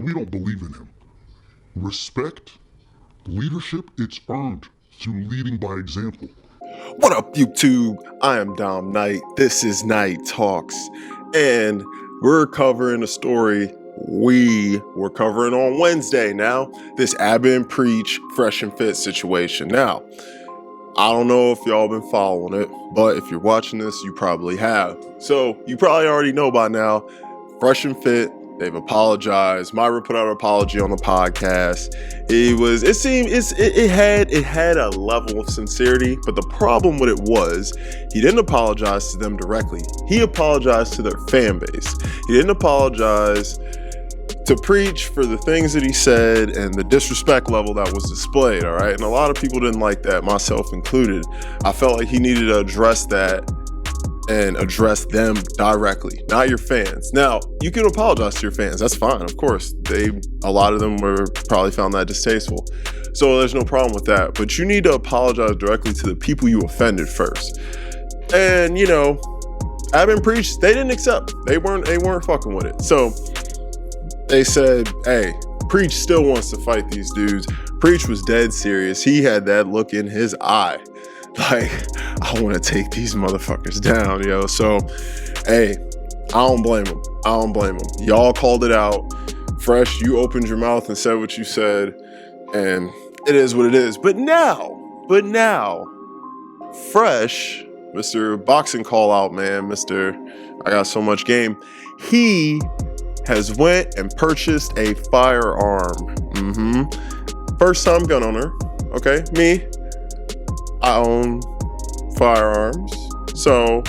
we don't believe in him. Respect, leadership, it's earned through leading by example. What up, YouTube? I am Dom Knight. This is Knight Talks, and we're covering a story we were covering on Wednesday. Now, this Abba Preach Fresh and Fit situation. Now, I don't know if y'all been following it, but if you're watching this, you probably have. So you probably already know by now, Fresh and Fit, they've apologized. Myra put out an apology on the podcast. It had a level of sincerity, but the problem with it was he didn't apologize to them directly. He apologized to their fan base. He didn't apologize to Preach for the things that he said and the disrespect level that was displayed, all right? And a lot of people didn't like that, myself included. I felt like he needed to address that and address them directly, not your fans. Now, you can apologize to your fans. That's fine, of course. A lot of them probably found that distasteful. So there's no problem with that. But you need to apologize directly to the people you offended first. And, you know, Abba Preach, they didn't accept. They weren't fucking with it. So they said, hey, Preach still wants to fight these dudes. Preach was dead serious. He had that look in his eye. Like, I want to take these motherfuckers down, yo. So, hey, I don't blame him. Y'all called it out. Fresh, you opened your mouth and said what you said. And it is what it is. But now, Fresh, Mr. Boxing Call Out, man, Mr. I got so much game. He has went and purchased a firearm. First time gun owner. Okay, me. I own firearms, so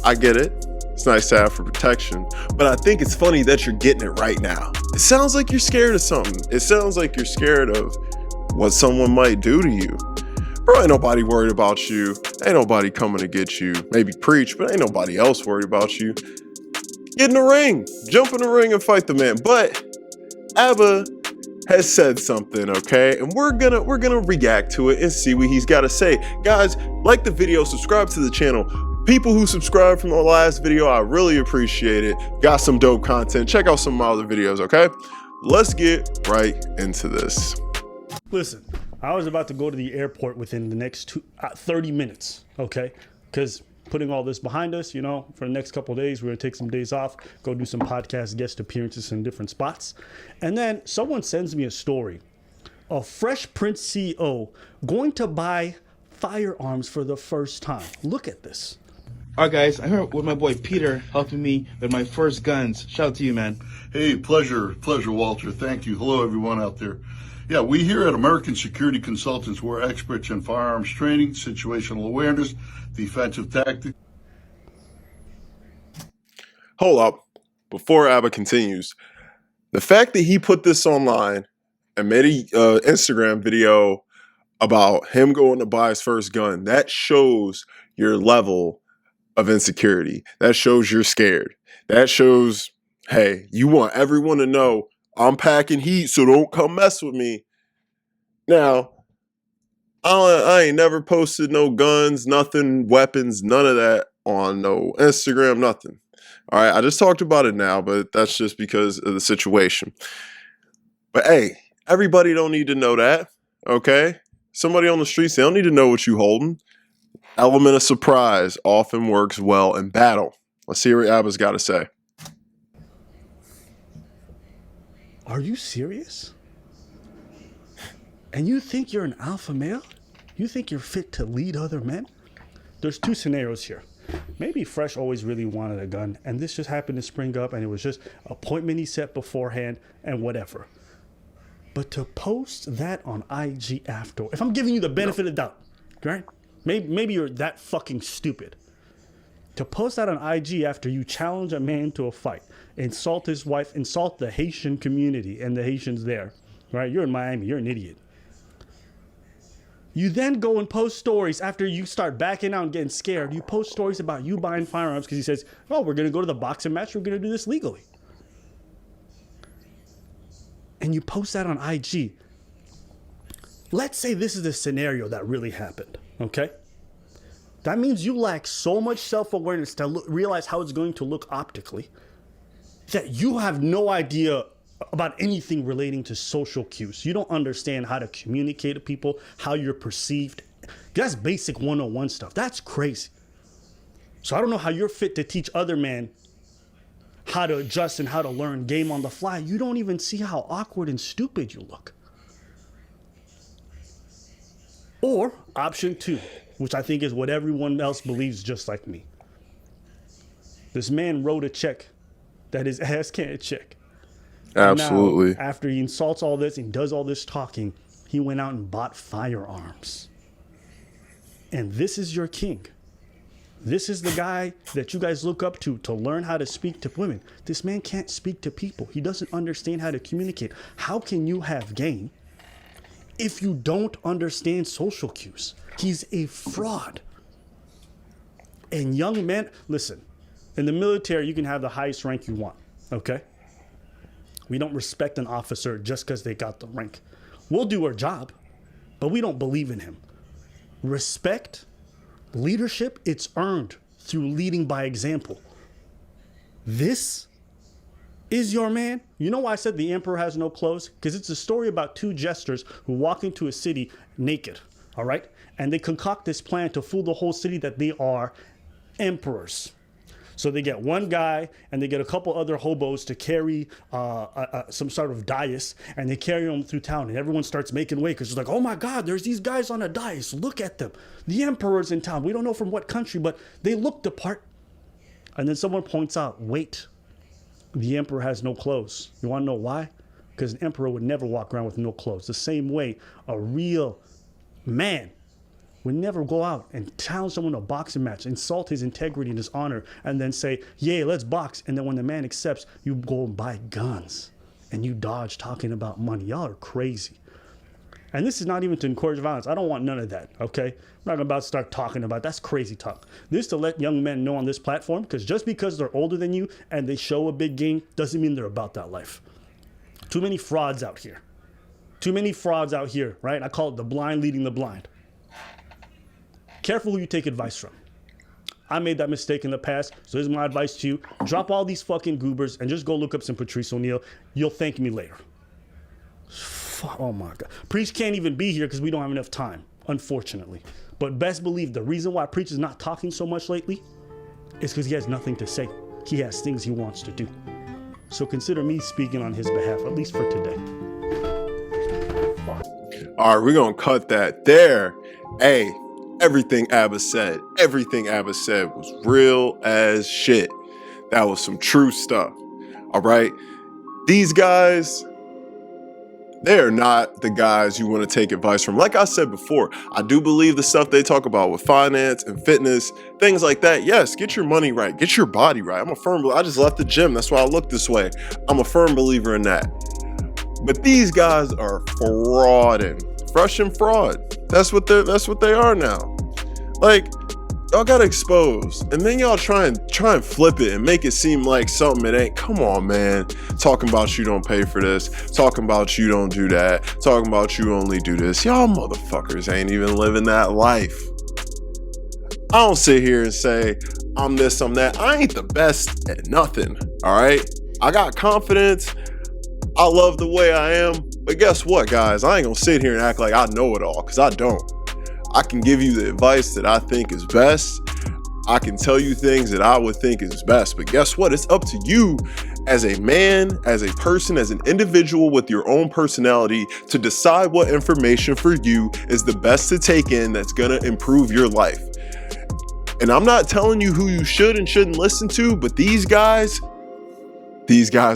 I get it. It's nice to have for protection, but I think it's funny that you're getting it right now. It sounds like you're scared of something. It sounds like you're scared of what someone might do to you. Bro, ain't nobody worried about you. Ain't nobody coming to get you. Maybe Preach, but ain't nobody else worried about you. Get in the ring, jump in the ring and fight the man. But Abba has said something, okay? And we're gonna react to it and see what he's got to say. Guys, like the video, subscribe to the channel. People who subscribed from the last video, I really appreciate it. Got some dope content. Check out some of my other videos, okay? Let's get right into this. Listen, I was about to go to the airport within the next 30 minutes, okay? Because putting all this behind us, you know, for the next couple of days, we're going to take some days off, go do some podcast guest appearances in different spots. And then someone sends me a story. A Fresh Prince CEO going to buy firearms for the first time. Look at this. All right, guys, I'm here with my boy Peter helping me with my first guns. Shout out to you, man. Hey, pleasure, Walter. Thank you. Hello, everyone out there. Yeah, we here at American Security Consultants, we're experts in firearms training, situational awareness, defensive tactics. Hold up. Before Abba continues, the fact that he put this online and made a Instagram video about him going to buy his first gun, that shows your level of insecurity. That shows you're scared. That shows, hey, you want everyone to know I'm packing heat, so don't come mess with me. Now, I ain't never posted no guns, nothing, weapons, none of that on no Instagram, nothing. All right, I just talked about it now, but that's just because of the situation. But hey, everybody don't need to know that, okay? Somebody on the streets, they don't need to know what you holding. Element of surprise often works well in battle. Let's see what Abba's got to say. Are you serious? And you think you're an alpha male? You think you're fit to lead other men? There's two scenarios here. Maybe Fresh always really wanted a gun, and this just happened to spring up, and it was just an appointment he set beforehand, and whatever. But to post that on IG after, if I'm giving you the benefit of the doubt, right? Maybe you're that fucking stupid. To post that on IG after you challenge a man to a fight, insult his wife, insult the Haitian community and the Haitians there, right? You're in Miami, you're an idiot. You then go and post stories after you start backing out and getting scared. You post stories about you buying firearms because he says, oh, we're going to go to the boxing match. We're going to do this legally. And you post that on IG. Let's say this is the scenario that really happened, okay? That means you lack so much self-awareness to realize how it's going to look optically that you have no idea about anything relating to social cues. You don't understand how to communicate to people, how you're perceived. That's basic 101 stuff. That's crazy. So I don't know how you're fit to teach other men how to adjust and how to learn game on the fly. You don't even see how awkward and stupid you look. Or option 2, which I think is what everyone else believes just like me. This man wrote a check that his ass can't check. Absolutely. Now, after he insults all this and does all this talking, he went out and bought firearms. And this is your king. This is the guy that you guys look up to learn how to speak to women. This man can't speak to people. He doesn't understand how to communicate. How can you have game if you don't understand social cues? He's a fraud. And young men, listen, in the military, you can have the highest rank you want, okay? We don't respect an officer just because they got the rank. We'll do our job, but we don't believe in him. Respect, leadership, it's earned through leading by example. This is your man. You know why I said the emperor has no clothes? Because it's a story about 2 jesters who walk into a city naked, all right? And they concoct this plan to fool the whole city that they are emperors. So they get one guy and they get a couple other hobos to carry some sort of dais, and they carry them through town, and everyone starts making way because it's like, oh my God, there's these guys on a dais. Look at them. The emperor's in town. We don't know from what country, but they look the part. And then someone points out, wait, the emperor has no clothes. You want to know why? Because an emperor would never walk around with no clothes. The same way a real man would never go out and challenge someone to a boxing match, insult his integrity and his honor, and then say, yeah, let's box. And then when the man accepts, you go and buy guns and you dodge talking about money. Y'all are crazy. And this is not even to encourage violence. I don't want none of that, okay? I'm not about to start talking about that's crazy talk. This is to let young men know on this platform, because just because they're older than you and they show a big game doesn't mean they're about that life. Too many frauds out here. Too many frauds out here, right? I call it the blind leading the blind. Careful who you take advice from. I made that mistake in the past, so here's my advice to you. Drop all these fucking goobers and just go look up some Patrice O'Neal. You'll thank me later. Oh my God. Preach can't even be here because we don't have enough time, unfortunately. But best believe the reason why Preach is not talking so much lately is because he has nothing to say. He has things he wants to do. So consider me speaking on his behalf, at least for today. All right, we're going to cut that there. Hey, everything Abba said was real as shit. That was some true stuff. All right. These guys, they're not the guys you want to take advice from. Like I said before, I do believe the stuff they talk about with finance and fitness, things like that. Yes, get your money right. Get your body right. I just left the gym. That's why I look this way. I'm a firm believer in that. But these guys are frauding. Fresh and fraud. That's what they are now. Like, y'all got exposed, and then y'all try and flip it and make it seem like something it ain't. Come on, man. Talking about you don't pay for this, talking about you don't do that, talking about you only do this. Y'all motherfuckers ain't even living that life. I don't sit here and say I'm this, I'm that. I ain't the best at nothing. All right. I got confidence. I love the way I am. But guess what, guys? I ain't gonna sit here and act like I know it all, because I don't. I can give you the advice that I think is best. I can tell you things that I would think is best. But guess what? It's up to you as a man, as a person, as an individual with your own personality to decide what information for you is the best to take in that's gonna improve your life. And I'm not telling you who you should and shouldn't listen to, but these guys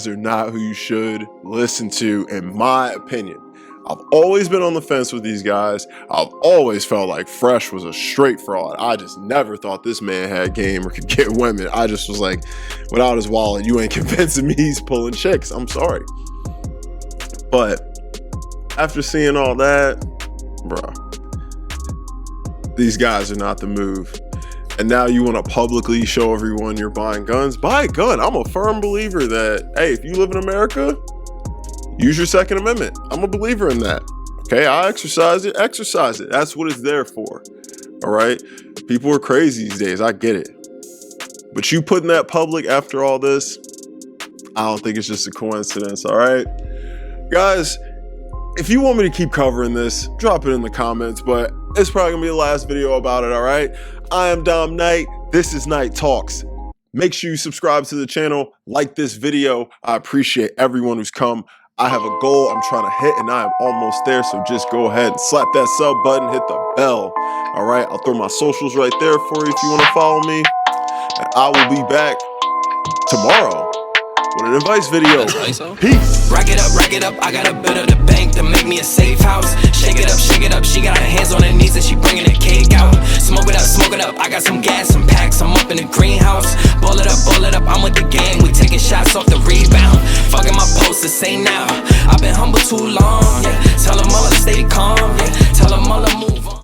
are not who you should listen to, in my opinion. I've always been on the fence with these guys. I've always felt like Fresh was a straight fraud. I just never thought this man had game or could get women. I just was like, without his wallet, you ain't convincing me he's pulling chicks. I'm sorry. But after seeing all that, bro, these guys are not the move. And now you want to publicly show everyone you're buying guns? Buy a gun. I'm a firm believer that, hey, if you live in America, use your Second Amendment. I'm a believer in that. Okay, I exercise it. That's what it's there for. All right? People are crazy these days. I get it. But you putting that public after all this, I don't think it's just a coincidence, all right? Guys, if you want me to keep covering this, drop it in the comments, but it's probably gonna be the last video about it, all right? I am Dom Knight. This is Knight Talks. Make sure you subscribe to the channel, like this video. I appreciate everyone who's come. I have a goal I'm trying to hit, and I am almost there, so just go ahead and slap that sub button, hit the bell. All right, I'll throw my socials right there for you if you want to follow me. And I will be back tomorrow with an advice video. Peace. Rack it up, I got a bit of the bank to make me a safe house. Shake it up, she got her hands on her knees and she bringing the cake out. Smoke it up, I got some gas, some packs, I'm up in the greenhouse. Ball it up, I'm with the gang, we taking shots off the rebound. Fucking my post the same now, I've been humble too long, yeah. Tell them all to stay calm, yeah. Tell them all to move on.